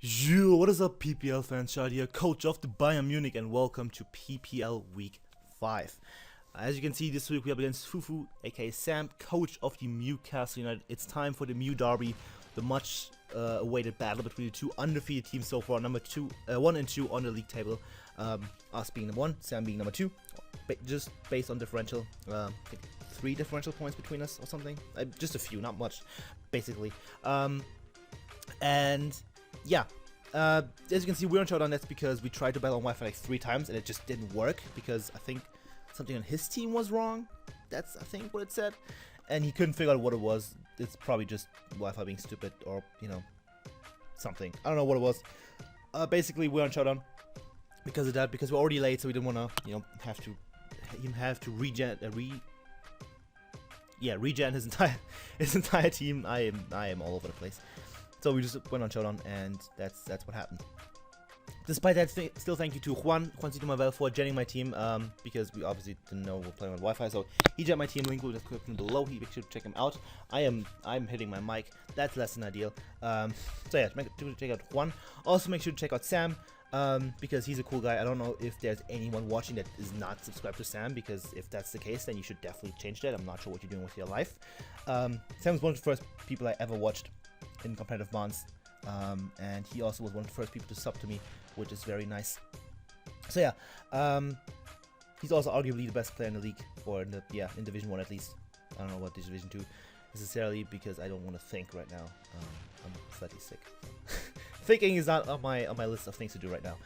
Yo, what is up, PPL fans? Schady here, coach of the Bayern Munich, and welcome to PPL Week 5. As you can see, this week we are up against Foofoo, aka Sam, coach of the Mewcastle United. It's time for the Mew Derby, the much awaited battle between the two undefeated teams so far, number 1 and 2 on the league table. Us being number 1, Sam being number 2, just based on differential. I think 3 differential points between us or something. Just a few, not much, basically. And yeah, as you can see, we're on Shoutout. That's because we tried to battle on Wi-Fi like 3 times and it just didn't work because I think something on his team was wrong. That's, I think, what it said. And he couldn't figure out what it was. It's probably just Wi-Fi being stupid or, you know, something. I don't know what it was. Basically, we're on Shoutout because of that, because we're already late, so we didn't want to, you know, have to regen his entire team. I am all over the place. So we just went on Showdown, and that's what happened. Despite that, still thank you to Juancito Mavel for joining my team, because we obviously didn't know we were playing on Wi-Fi. So he joined my team. Link will be in the description below. Make sure to check him out. I'm hitting my mic. That's less than ideal. So yeah, make sure to check out Juan. Also make sure to check out Sam, because he's a cool guy. I don't know if there's anyone watching that is not subscribed to Sam, because if that's the case, then you should definitely change that. I'm not sure what you're doing with your life. Sam's one of the first people I ever watched in competitive bonds, and he also was one of the first people to sub to me, which is very nice. So yeah, he's also arguably the best player in the league, or in Division 1 at least. I don't know about Division 2 necessarily, because I don't want to think right now. I'm slightly sick. Thinking is not on my list of things to do right now.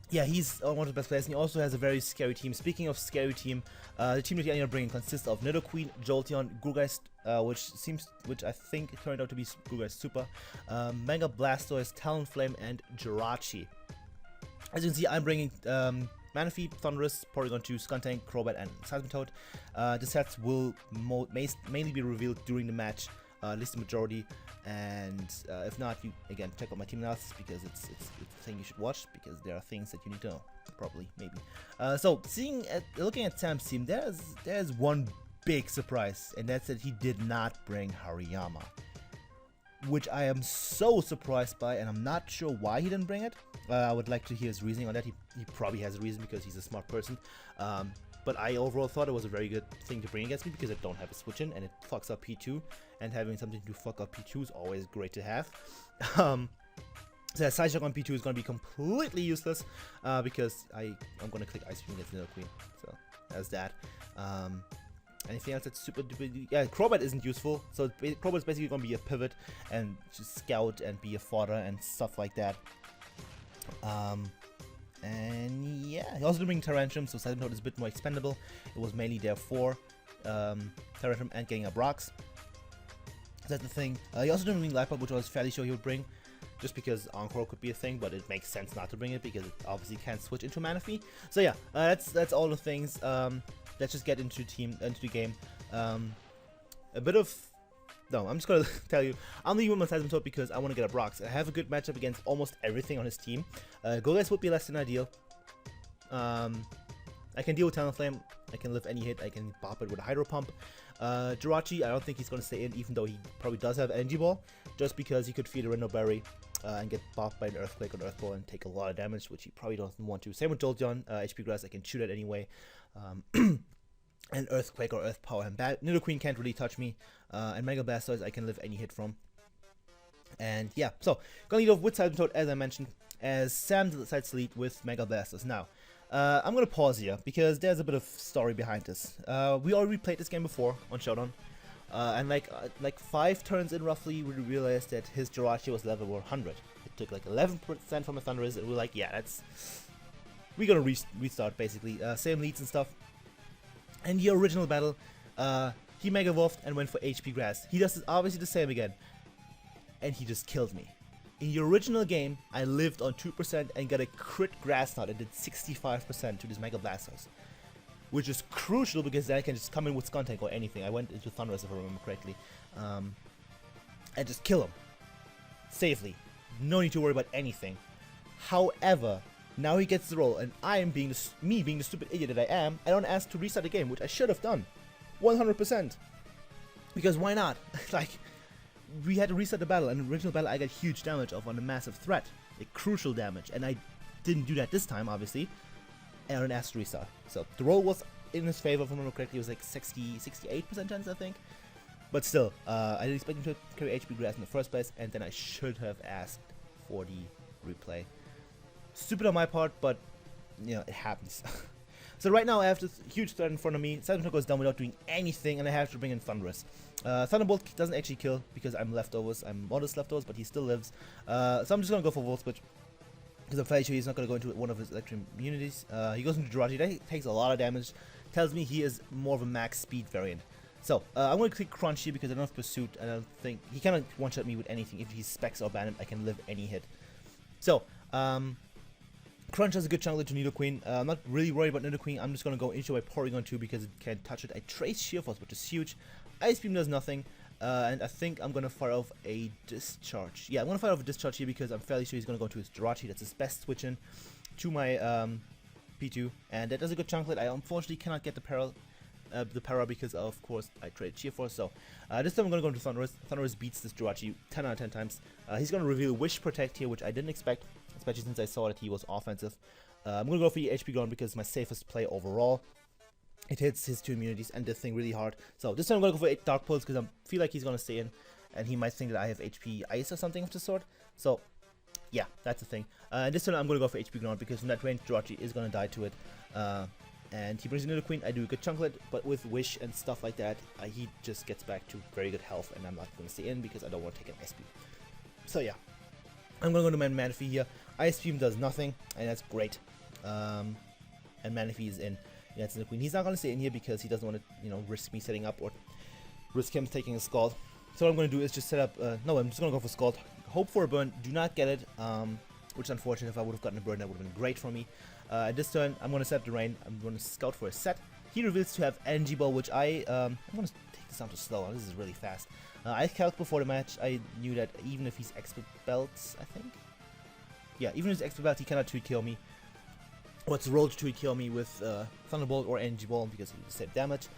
Yeah, he's one of the best players, and he also has a very scary team. Speaking of scary team, the team that he ended up bringing consists of Nidoqueen, Jolteon, Gurgeist, which I think turned out to be Gurgeist Super, Mega Blastoise, Talonflame, and Jirachi. As you can see, I'm bringing Manaphy, Thundurus, Porygon 2, Skuntank, Crobat, and Seismitoad. The sets will mainly be revealed during the match, at least the majority. And if not, you again check out my team analysis, because it's a thing you should watch, because there are things that you need to know, probably, maybe. So looking at Sam's team, there's one big surprise, and that's that he did not bring Hariyama, which I am so surprised by, and I'm not sure why he didn't bring it. I would like to hear his reasoning on that. He probably has a reason, because he's a smart person. But I overall thought it was a very good thing to bring against me, because I don't have a switch in and it fucks up P2, and having something to fuck up P2 is always great to have. So that Side Shock on P2 is going to be completely useless, because I'm going to click Ice Beam against Nidoqueen. So that's that. Anything else that's super duper? Yeah, Crobat isn't useful, so Crobat is basically going to be a pivot and just scout and be a fodder and stuff like that. And yeah, he also did bring Tyrantrum, so Seismitoad is a bit more expendable. It was mainly there for Tyrantrum and getting up rocks. That's the thing. He also didn't bring Liepard, which I was fairly sure he would bring, just because Encore could be a thing, but it makes sense not to bring it because it obviously can't switch into Manaphy. So yeah, that's all the things. Let's just get into the game. I'm just gonna tell you, I'm leaving with my Seismitoad because I want to get up rocks. I have a good matchup against almost everything on his team. Gurgeist would be less than ideal. I can deal with Talonflame. I can live any hit. I can bop it with a Hydro Pump. Jirachi, I don't think he's gonna stay in, even though he probably does have Energy Ball, just because he could feed a Rendo Berry and get bopped by an Earthquake or an Earth Ball and take a lot of damage, which he probably doesn't want to. Same with Jolteon, HP Grass, I can shoot it anyway. And Earthquake or Earth Power him back. Nidoqueen can't really touch me, and Mega Blastoise I can live any hit from. And yeah, so gonna lead off with Seismitoad, as I mentioned, as Sam decides to lead with Mega Blastoise. Now, I'm gonna pause here because there's a bit of story behind this. We already played this game before on Showdown, and like 5 turns in roughly, we realized that his Jirachi was level 100. It took like 11% from a Thundurus, and we're like, yeah, we're gonna restart basically. Same leads and stuff. In the original battle, he Mega Evolved and went for HP Grass. He does obviously the same again, and he just killed me. In the original game, I lived on 2% and got a crit Grass Knot and did 65% to this Mega Blastoise, which is crucial because then I can just come in with Skuntank or anything. I went into Thundurus if I remember correctly, and just kill him safely. No need to worry about anything. However, now he gets the roll, and I am being the stupid idiot that I am. I don't ask to restart the game, which I should have done, 100%. Because why not? Like, we had to reset the battle, and in the original battle I got huge damage off on a massive threat, like crucial damage, and I didn't do that this time, obviously, and an asked restart. So the roll was in his favor, if I remember correctly. It was like 68% chance, I think. But still, I didn't expect him to carry HP grass in the first place, and then I should have asked for the replay. Stupid on my part, but you know, it happens. So right now I have this huge threat in front of me. Silent goes down without doing anything, and I have to bring in Thunderous. Thunderbolt doesn't actually kill because I'm leftovers. I'm modest leftovers, but he still lives. So I'm just gonna go for Volt Switch because I'm fairly sure he's not gonna go into one of his electric immunities. He goes into Jirachi. That takes a lot of damage. Tells me he is more of a max speed variant. So I'm gonna click Crunch here because I don't have Pursuit. I don't think he cannot one-shot me with anything. If he specs or ban him, I can live any hit. So Crunch has a good chunk to Nidoqueen. I'm not really worried about Nidoqueen. I'm just going to go into my Porygon 2 because it can't touch it. I trace Sheer Force, which is huge. Ice Beam does nothing. And I think I'm going to fire off a Discharge. Yeah, I'm going to fire off a Discharge here because I'm fairly sure he's going to go to his Jirachi. That's his best switch in to my P2. And that does a good chunklet. I unfortunately cannot get the para because, of course, I traded Sheer Force. So this time I'm going to go into Thunderous. Thunderous beats this Jirachi 10 out of 10 times. He's going to reveal Wish Protect here, which I didn't expect, especially since I saw that he was offensive. I'm going to go for the HP ground because it's my safest play overall. It hits his 2 immunities and this thing really hard. So this time I'm going to go for 8 Dark Pulse because I feel like he's going to stay in. And he might think that I have HP Ice or something of the sort. So yeah, that's the thing. And this time I'm going to go for HP ground because from that range Jirachi is going to die to it. And he brings in Nidoqueen. I do a good chunklet, but with Wish and stuff like that, he just gets back to very good health, and I'm not going to stay in because I don't want to take an Ice Beam. So yeah, I'm going to go to my Manaphy here. Ice Beam does nothing, and that's great. And Manaphy is in. Yeah, it's Nidoqueen. He's not going to stay in here because he doesn't want to, you know, risk me setting up or risk him taking a Scald. So what I'm going to do is just set up. No, I'm just going to go for Scald. Hope for a burn. Do not get it. Which is unfortunate. If I would have gotten a burn, that would have been great for me. This turn, I'm going to set the rain. I'm going to scout for a set. He reveals to have Energy Ball, which I'm going to take this down to slow. This is really fast. I calculated before the match. I knew that even if he's Expert Belts, I think. Yeah, even if he's Expert Belts, he cannot 2-kill me. What's rolled to 2-kill me with Thunderbolt or Energy Ball because he said damage.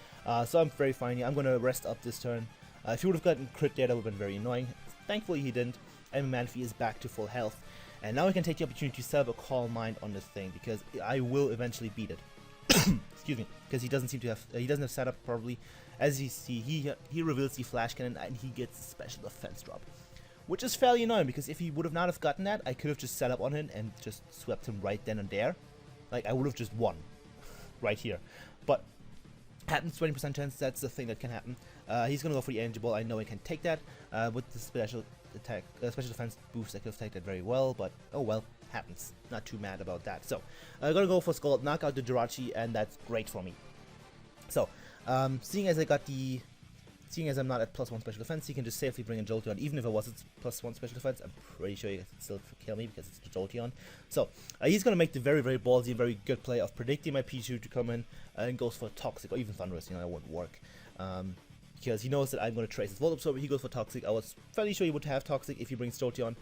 So I'm very fine here. I'm going to rest up this turn. If he would have gotten crit there, that would have been very annoying. Thankfully, he didn't. And Manaphy is back to full health. And now I can take the opportunity to set up a Calm Mind on this thing because I will eventually beat it. Excuse me, because he doesn't seem to have setup properly. As you see, he reveals the Flash Cannon and he gets a special defense drop, which is fairly annoying because if he would have not have gotten that, I could have just set up on him and just swept him right then and there. Like I would have just won right here. But happens 20% chance. That's the thing that can happen. He's gonna go for the Energy Ball. I know I can take that with the special attack, special defense boost. I could have taken that very well, but oh well, happens. Not too mad about that. So I'm gonna go for Scald, knock out the Jirachi, and that's great for me. So seeing as I'm not at +1 special defense, he can just safely bring in Jolteon. Even if I was at +1 special defense, I'm pretty sure he can still kill me because it's Jolteon. So he's gonna make the very, very ballsy and very good play of predicting my Pichu to come in and goes for Toxic or even Thunderous. You know, that won't work. Because he knows that I'm going to trace his Volt Absorber. He goes for Toxic. I was fairly sure he would have Toxic if he brings Jolteon.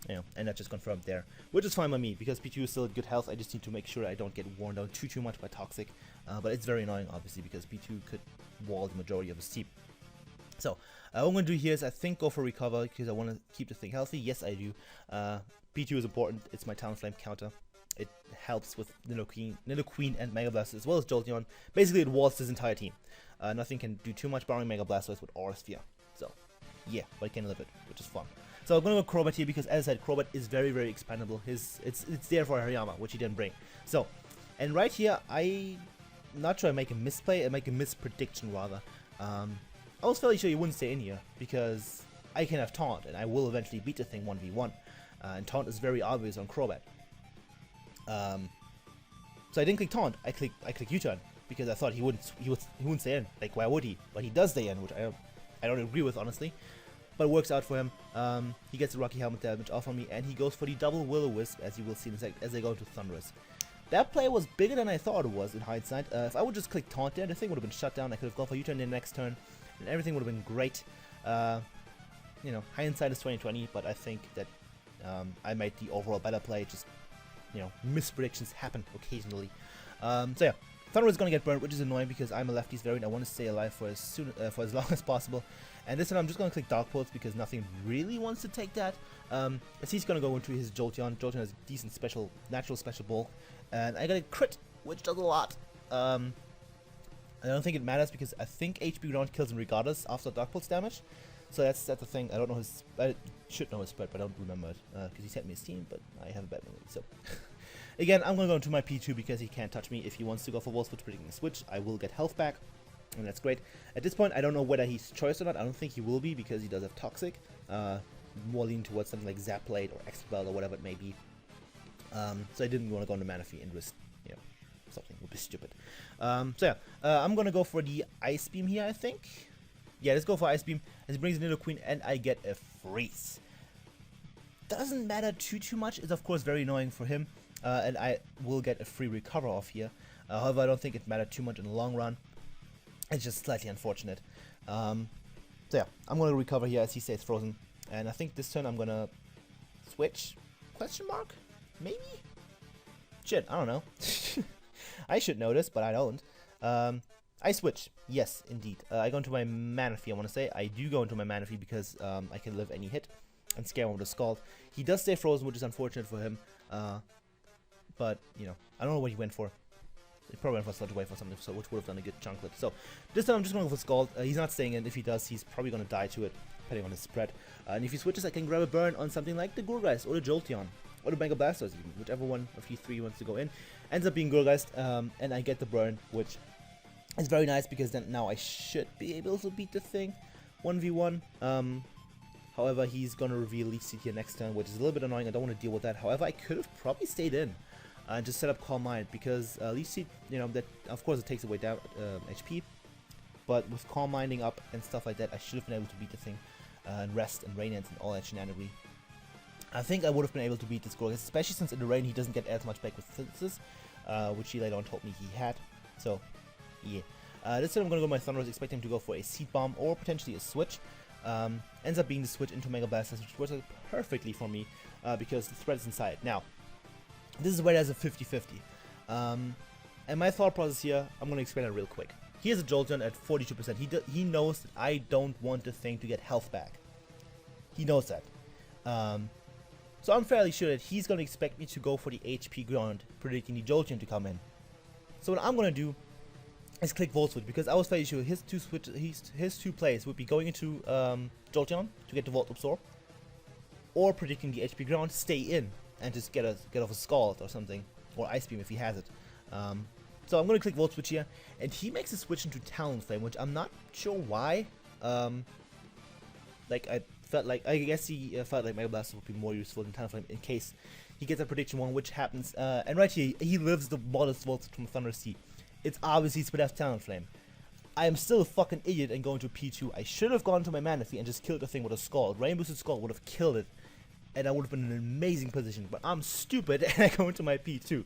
You know, and that just confirmed there. Which is fine by me, because Pichu is still in good health. I just need to make sure I don't get worn down too much by Toxic. But it's very annoying, obviously, because Pichu could wall the majority of his team. So, what I'm going to do here is, I think, go for Recover, because I want to keep the thing healthy. Yes, I do. Pichu is important. It's my Talonflame counter. It helps with Nidoqueen and Mega Blastoise, as well as Jolteon. Basically, it walls his entire team. Nothing can do too much barring Mega Blastoise with Aura Sphere. So, yeah, but it can live it, which is fun. So I'm going to go Crobat here because, as I said, Crobat is very, very expandable. It's there for Hariyama, which he didn't bring. So, and right here, I'm not sure I make a misplay, I make a misprediction rather. I was fairly sure he wouldn't stay in here because I can have Taunt, and I will eventually beat the thing 1v1. And Taunt is very obvious on Crobat. So I didn't click Taunt, I click U-turn because I thought he wouldn't stay in. Like, why would he? But he does stay in, which I don't agree with, honestly. But it works out for him. He gets the Rocky Helmet damage off on me, and he goes for the double Will-O-Wisp, as you will see in a sec, as they go into Thunderous. That play was bigger than I thought it was in hindsight. If I would just click Taunt there, the thing would have been shut down. I could have gone for U-turn the next turn, and everything would have been great. You know, hindsight is 20/20, but I think that I made the overall better play. Just, you know, mispredictions happen occasionally. So yeah, Thunder is gonna get burned, which is annoying because I'm a lefty's variant. I want to stay alive for for as long as possible. And this time I'm just gonna click Dark Pulse because nothing really wants to take that. As he's gonna go into his Jolteon. Jolteon has decent natural special bulk, and I got a crit, which does a lot. I don't think it matters because I think HP ground kills him regardless after Dark Pulse damage. So that's the thing. I don't know his. I should know his spread, but I don't remember it because he sent me his team. But I have a bad memory. So again, I'm gonna go into my P2 because he can't touch me. If he wants to go for Wall Switch, predicting a switch, I will get health back, and that's great. At this point, I don't know whether he's choice or not. I don't think he will be because he does have Toxic. More leaning towards something like Zap Blade or Expel or whatever it may be. So I didn't want to go into Manaphy and risk, something would be stupid. So yeah, I'm gonna go for the Ice Beam here, I think. Yeah, let's go for Ice Beam, as he brings in Nidoqueen, and I get a Freeze. Doesn't matter too much. It's of course very annoying for him, and I will get a free recover off here. However, I don't think it mattered too much in the long run. It's just slightly unfortunate. So yeah, I'm gonna recover here as he stays frozen, and I think this turn I'm gonna switch? Question mark? Maybe? Shit, I don't know. I should know this, but I don't. I switch. Yes, indeed. I go into my Manaphy, I want to say. I do go into my Manaphy because I can live any hit and scare him with a Scald. He does stay frozen, which is unfortunate for him. But, I don't know what he went for. He probably went for Sludge Wave or something, so which would have done a good chunklet. So, this time I'm just going to go for Scald. He's not staying in. If he does, he's probably going to die to it, depending on his spread. And if he switches, I can grab a burn on something like the Gourgeist or the Jolteon. Or the Mega Blastoise even, whichever one of these three wants to go in. Ends up being Gourgeist, and I get the burn, which is very nice because then now I should be able to beat the thing 1v1. However, he's gonna reveal Leech Seed here next turn, which is a little bit annoying. I don't want to deal with that. However, I could have probably stayed in and just set up Calm Mind because Leech Seed, that of course it takes away down HP, but with Calm Minding up and stuff like that, I should have been able to beat the thing and rest and Rain Dance and all that shenanigan. I think I would have been able to beat this Gourgeist, especially since in the rain he doesn't get as much back with Synthesis, which he later on told me he had. So, yeah. This time I'm going to go my Thunderous, expecting him to go for a Seed Bomb or potentially a Switch. Ends up being the Switch into Mega Blastoise, which works out perfectly for me because the threat is inside. Now, this is where there's a 50-50. And my thought process here, I'm going to explain it real quick. He has a Jolteon at 42%. He knows that I don't want the thing to get health back. He knows that. So I'm fairly sure that he's going to expect me to go for the HP ground, predicting the Jolteon to come in. So what I'm going to do is click Volt Switch, because I was fairly sure his two plays would be going into Jolteon to get the Volt Absorb, or predicting the HP ground, stay in, and just get off a Scald or something, or Ice Beam if he has it. So I'm going to click Volt Switch here, and he makes a switch into Talonflame, which I'm not sure why. I guess he felt like Mega Blastoise would be more useful than Talonflame in case he gets a prediction one, which happens. And right here, he lives the modest Volt from Thunder Sea. It's obviously split F Talonflame. I am still a fucking idiot and going to P2. I should have gone to my Manaphy and just killed the thing with a Scald. Rainbow Scald would have killed it, and I would have been in an amazing position. But I'm stupid and I go into my P2.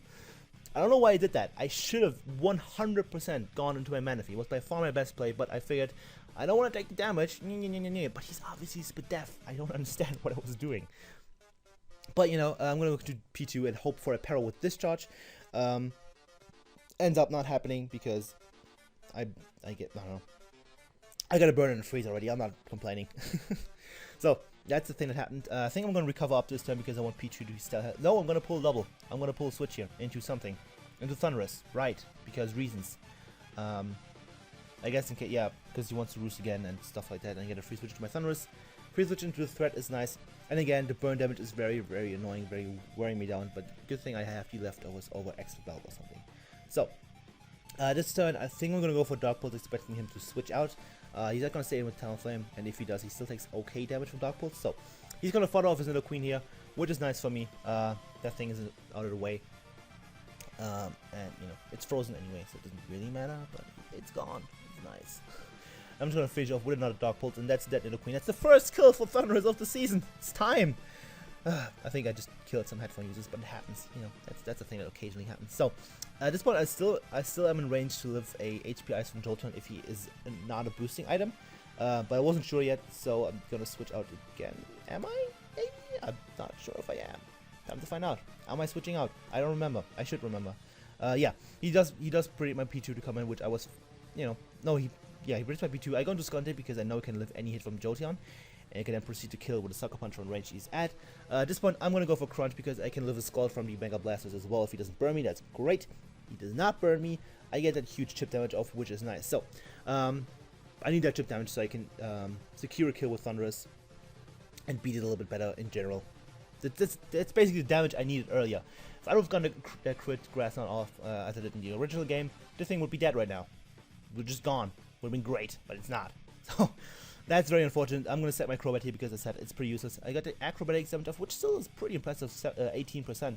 I don't know why I did that. I should have 100% gone into my Manaphy. It was by far my best play, but I figured I don't want to take the damage. But he's obviously split deaf. I don't understand what I was doing. But I'm going to go to P2 and hope for a Peril with Discharge. Ends up not happening because I don't know. I got a burn and a freeze already. I'm not complaining. So that's the thing that happened. I think I'm going to recover up this turn because I want P2 to still have... No, I'm going to pull double. I'm going to pull Switch here into something. Into Thunderous. Right. Because reasons. I guess in case... Yeah, because he wants to roost again and stuff like that. And I get a free switch to my Thunderous. Free switch into the threat is nice. And again, the burn damage is very, very annoying. Very wearing me down. But good thing I have the leftovers over extra belt or something. So, this turn, I think I'm going to go for Dark Pulse, expecting him to switch out. He's not going to stay in with Talonflame, and if he does, he still takes okay damage from Dark Pulse. So, he's going to fodder off his Nidoqueen here, which is nice for me. That thing is out of the way. And, it's frozen anyway, so it doesn't really matter, but it's gone. It's nice. I'm just going to finish off with another Dark Pulse, and that's that Nidoqueen. That's the first kill for Thunderous of the season. It's time! I think I just killed some headphone users, but it happens. That's a thing that occasionally happens. So, at this point, I still am in range to live a HP Ice from Jolteon if he is not a boosting item. But I wasn't sure yet, so I'm gonna switch out again. Am I? Maybe? I'm not sure if I am. Time to find out. Am I switching out? I don't remember. I should remember. Yeah, he does predict my P2 to come in, which I was, you know, no, he predicts my P2. I go into Skunting because I know he can live any hit from Jolteon, and he can then proceed to kill with a Sucker Punch on range he's at. At this point, I'm going to go for Crunch because I can live a Scald from the Mega Blasters as well. If he doesn't burn me, that's great. He does not burn me. I get that huge chip damage off, which is nice. So, I need that chip damage so I can secure a kill with Thundurus and beat it a little bit better in general. That's basically the damage I needed earlier. If I would have gotten that crit Grass Knot off as I did in the original game, this thing would be dead right now. It would just gone. Would have been great, but it's not. So, that's very unfortunate. I'm going to set my Crobat here because I said it's pretty useless. I got the Acrobatics damage off, which still is pretty impressive, 18%.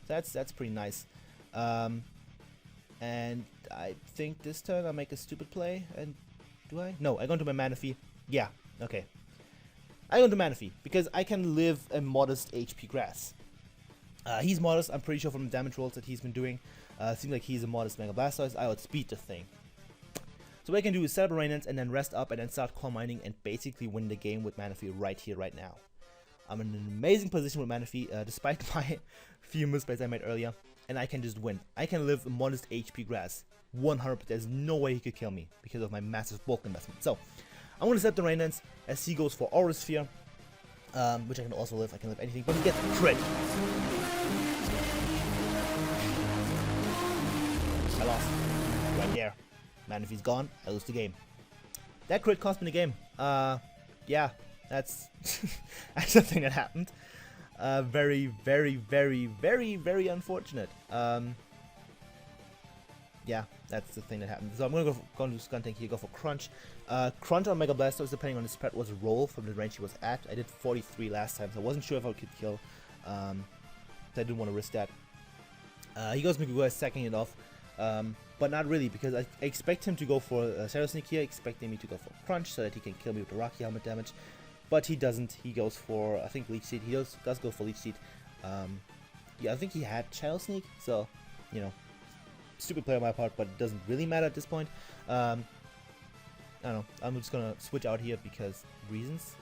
That's pretty nice. And I think this turn I'll make a stupid play. And do I? No, I go into my Manaphy. Yeah, okay. I go into Manaphy because I can live a modest HP Grass. He's modest, I'm pretty sure from the damage rolls that he's been doing. Seems like he's a modest Mega Blastoise. I outspeed the thing. So what I can do is set up a Rain Dance and then rest up and then start Calm Minding and basically win the game with Manaphy right here, right now. I'm in an amazing position with Manaphy, despite my few misplays I made earlier. And I can just win. I can live a modest HP Grass. 100%. There's no way he could kill me because of my massive bulk investment. So, I'm going to set the Rain Dance as he goes for Aura Sphere, which I can also live. I can live anything, but he gets crit. I lost. Right there. Man, if he's gone, I lose the game. That crit cost me the game. Yeah, that's that's the thing that happened. Very, very, very, very, very unfortunate. Yeah, that's the thing that happened. So I'm gonna go into Skuntank here, go for Crunch. Crunch on Mega Blastoise, depending on the spread, was a roll from the range he was at. I did 43 last time, so I wasn't sure if I could kill. So I didn't want to risk that. He goes Mikuga, sacking it off. But not really, because I expect him to go for Shadow Sneak here, expecting me to go for Crunch so that he can kill me with the Rocky Helmet damage. But he doesn't. He goes for, I think, Leech Seed. He does go for Leech Seed. Yeah, I think he had Shadow Sneak, so, you know, stupid play on my part, but it doesn't really matter at this point. I don't know. I'm just gonna switch out here because reasons.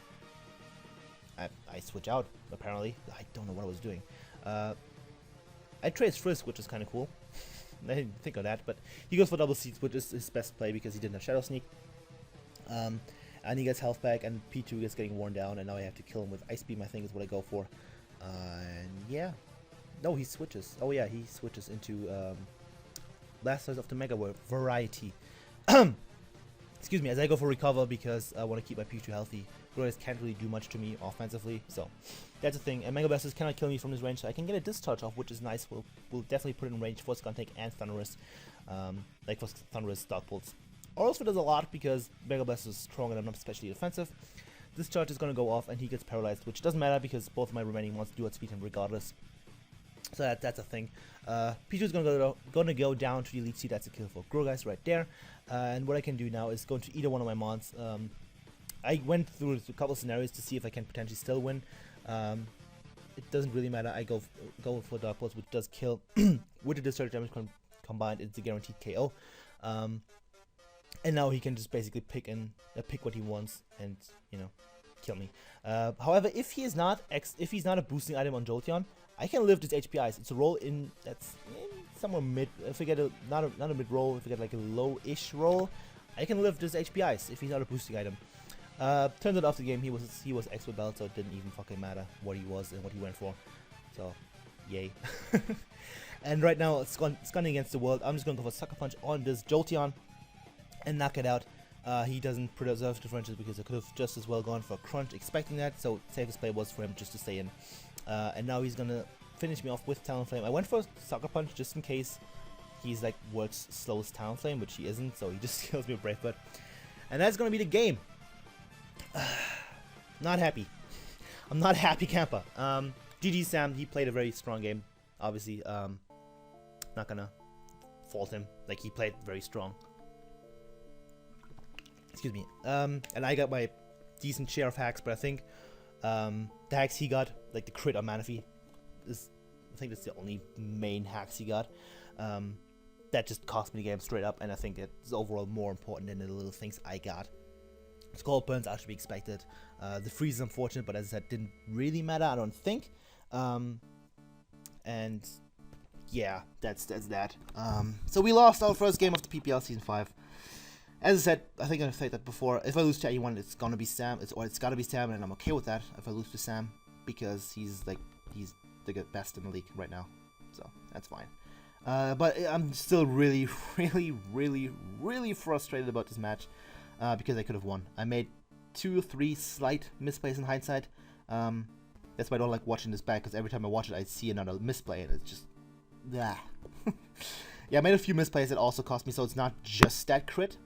I switch out, apparently. I don't know what I was doing. I traced Frisk, which is kind of cool. I didn't think of that, but he goes for Double Seeds, which is his best play because he didn't have Shadow Sneak. And he gets health back, and P2 gets getting worn down, and now I have to kill him with Ice Beam, I think is what I go for. And yeah. No, he switches. Oh yeah, he switches into Blastoise of the Mega variety. Excuse me, as I go for Recover because I want to keep my P2 healthy. Growlithe can't really do much to me offensively, so that's the thing. And Mega Blastoise cannot kill me from this range, so I can get a Discharge off, which is nice. We'll definitely put it in range for Skuntank and Thundurus, like for Thundurus, Dark Pulse. Also does a lot because Mega Blastoise is strong and I'm not especially defensive. Discharge is going to go off and he gets paralyzed, which doesn't matter because both of my remaining ones do outspeed him regardless. So that's a thing. P2 is going to go down to the Elite Seed. That's a kill for Growgeist right there. And what I can do now is go into either one of my mons. I went through a couple scenarios to see if I can potentially still win. It doesn't really matter. I go for Dark Pulse, which does kill. With the discharge damage combined, it's a guaranteed KO. And now he can just basically pick what he wants and, you know, kill me. However, if he's not a boosting item on Jolteon, I can live this HPIs. It's a roll in that's somewhere mid. If I get not a mid roll, if I get like a low-ish roll, I can live this HPIs if he's not a boosting item. Turns out after the game he was expert belt, so it didn't even fucking matter what he was and what he went for. So, yay. And right now, Skunning against the world. I'm just gonna go for Sucker Punch on this Jolteon and knock it out. He doesn't preserve differentials because I could have just as well gone for Crunch, expecting that. So safest play was for him just to stay in. And now he's gonna finish me off with Talonflame. I went for Sucker Punch just in case he's like world's slowest Talonflame, which he isn't. So he just kills me with Brave Bird, and that's gonna be the game. Not happy. I'm not happy, camper. GG Sam. He played a very strong game. Obviously, not gonna fault him. Like he played very strong. Excuse me. And I got my decent share of hacks, but I think the hacks he got, like the crit on Manaphy, I think that's the only main hacks he got. That just cost me the game straight up, and I think it's overall more important than the little things I got. Scald burns are to be expected. The freeze is unfortunate, but as I said, didn't really matter, I don't think. And yeah, that's that. So we lost our first game of the PPL Season 5. As I said, I think I've said that before, if I lose to anyone, it's gonna be Sam, it's gotta be Sam, and I'm okay with that if I lose to Sam, because he's the best in the league right now, so that's fine. But I'm still really frustrated about this match, because I could have won. I made 2 or 3 slight misplays in hindsight. That's why I don't like watching this back, because every time I watch it, I see another misplay, and it's just, yeah. Yeah, I made a few misplays that also cost me, so it's not just that crit,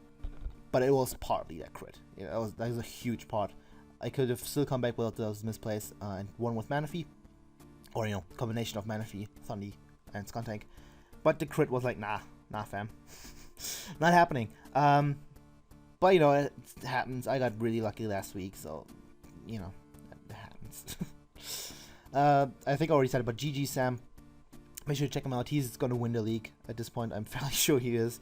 but it was partly that crit. Yeah, that was a huge part. I could have still come back without those misplays and won with Manaphy, or combination of Manaphy, Thundy, and Skuntank. But the crit was like, nah fam, not happening. But it happens. I got really lucky last week, so it happens. I think I already said it, but GG Sam. Make sure to check him out. He's going to win the league at this point. I'm fairly sure he is.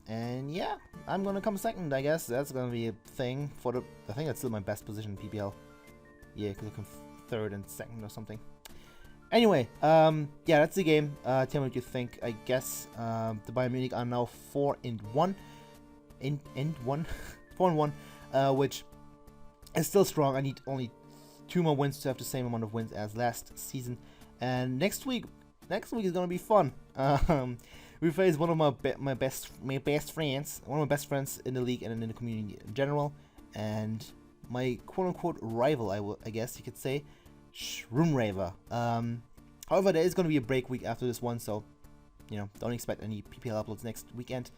And yeah, I'm going to come second, I guess. That's going to be a thing for the... I think that's still my best position in PPL. Yeah, because I come third and second or something. Anyway, yeah, that's the game. Tell me what you think. I guess the Bayern Munich are now 4-1. 4-1, which is still strong. I need only 2 more wins to have the same amount of wins as last season. And next week is gonna be fun. We face one of my best friends, one of my best friends in the league and in the community in general, and my quote-unquote rival, I guess you could say, Shroomraver. However, there is gonna be a break week after this one, so don't expect any PPL uploads next weekend.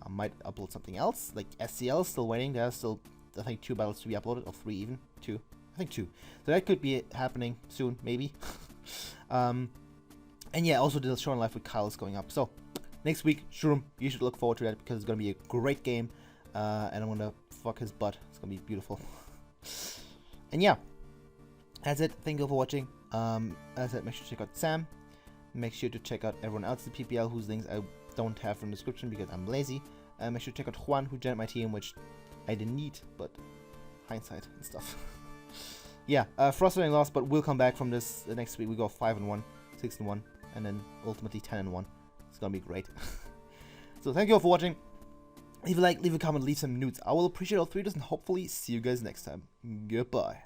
I might upload something else, like SCL, still waiting. There's still, I think, 2 battles to be uploaded, or 3 even. 2. I think 2. So that could be happening soon, maybe. And yeah, also the Show Life with Kyle is going up. So, next week, Shroom, you should look forward to that, because it's going to be a great game. And I'm going to fuck his butt. It's going to be beautiful. And yeah, that's it. Thank you for watching. As I said, make sure to check out Sam. Make sure to check out everyone else in PPL whose links I don't have in the description because I'm lazy. Make sure to check out Juan, who joined my team, which I didn't need, but hindsight and stuff. Yeah, frustrating loss, but we'll come back from this next week. We go 5-1, 6-1, and then ultimately 10-1. It's gonna be great. So thank you all for watching. Leave a like, leave a comment, leave some nudes. I will appreciate all 3 of this, and hopefully see you guys next time. Goodbye.